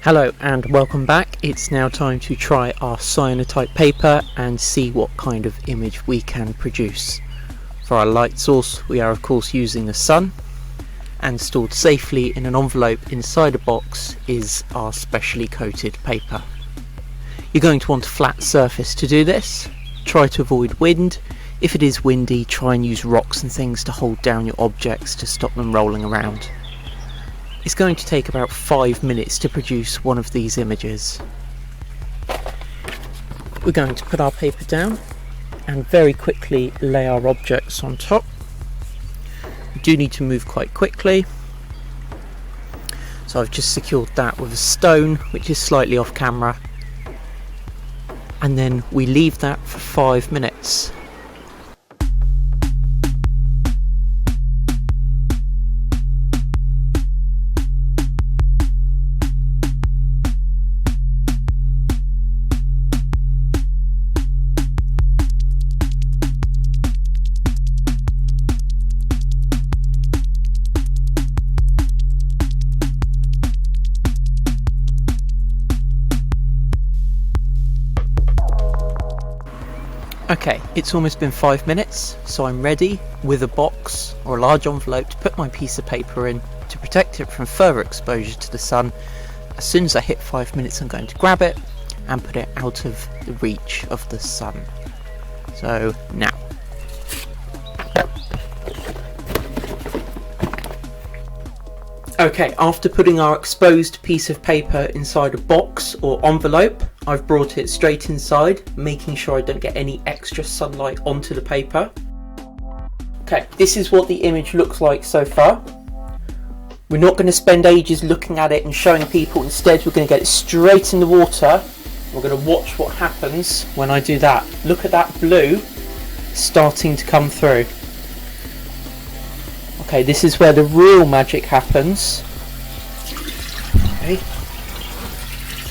Hello and welcome back. It's now time to try our cyanotype paper and see what kind of image we can produce. For our light source we are of course using the sun, and stored safely in an envelope inside a box is our specially coated paper. You're going to want a flat surface to do this. Try to avoid wind. If it is windy, try and use rocks and things to hold down your objects to stop them rolling around. It's going to take about 5 minutes to produce one of these images. We're going to put our paper down and very quickly lay our objects on top. We do need to move quite quickly, so I've just secured that with a stone which is slightly off camera, and then we leave that for 5 minutes. Okay, it's almost been 5 minutes, so I'm ready with a box or a large envelope to put my piece of paper in to protect it from further exposure to the sun. As soon as I hit 5 minutes, I'm going to grab it and put it out of the reach of the sun. So now. Okay, after putting our exposed piece of paper inside a box or envelope, I've brought it straight inside, making sure I don't get any extra sunlight onto the paper. Okay, this is what the image looks like so far. We're not going to spend ages looking at it and showing people. Instead, we're going to get it straight in the water. We're going to watch what happens when I do that. Look at that blue starting to come through. Okay, this is where the real magic happens. Okay,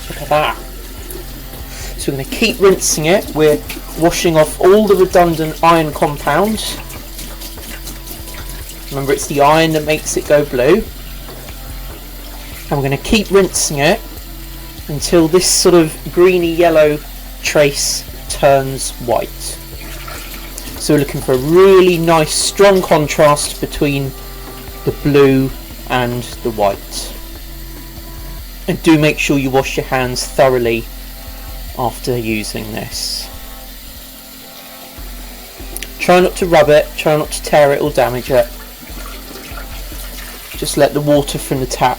look at that. So we're going to keep rinsing it. We're washing off all the redundant iron compounds. Remember, it's the iron that makes it go blue. And we're going to keep rinsing it until this sort of greeny yellow trace turns white. So we're looking for a really nice strong contrast between the blue and the white. And do make sure you wash your hands thoroughly after using this. Try not to rub it, try not to tear it or damage it. Just let the water from the tap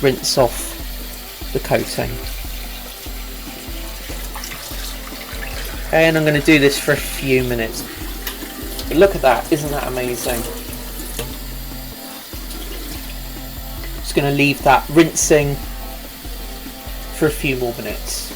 rinse off the coating. And I'm going to do this for a few minutes. But look at that, isn't that amazing? Just going to leave that rinsing for a few more minutes.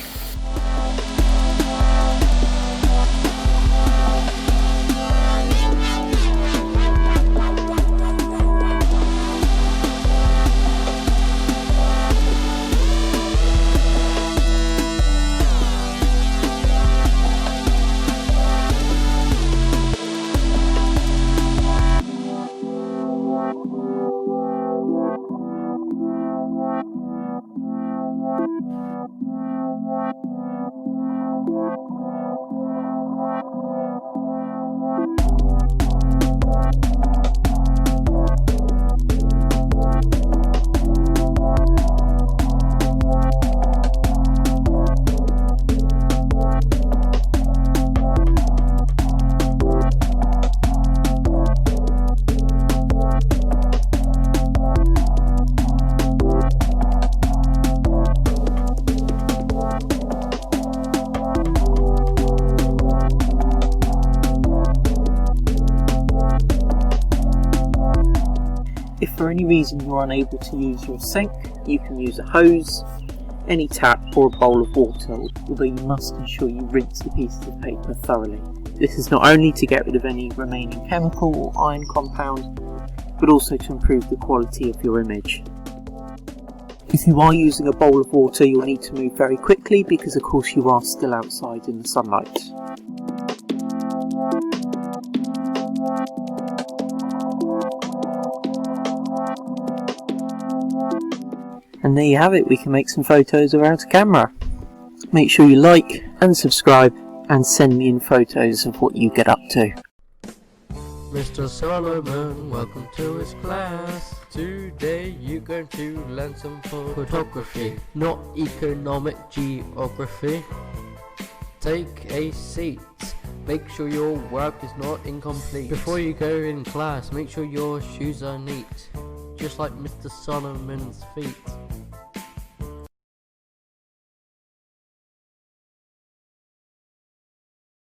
If for any reason you're unable to use your sink, you can use a hose, any tap or a bowl of water, although you must ensure you rinse the pieces of paper thoroughly. This is not only to get rid of any remaining chemical or iron compound, but also to improve the quality of your image. If you are using a bowl of water, you'll need to move very quickly because of course you are still outside in the sunlight. And there you have it, we can make some photos without a camera. Make sure you like and subscribe and send me in photos of what you get up to. Mr. Solomon, welcome to his class. Today you're going to learn some photography, not economic geography. Take a seat. Make sure your work is not incomplete. Before you go in class, make sure your shoes are neat, just like Mr. Solomon's feet.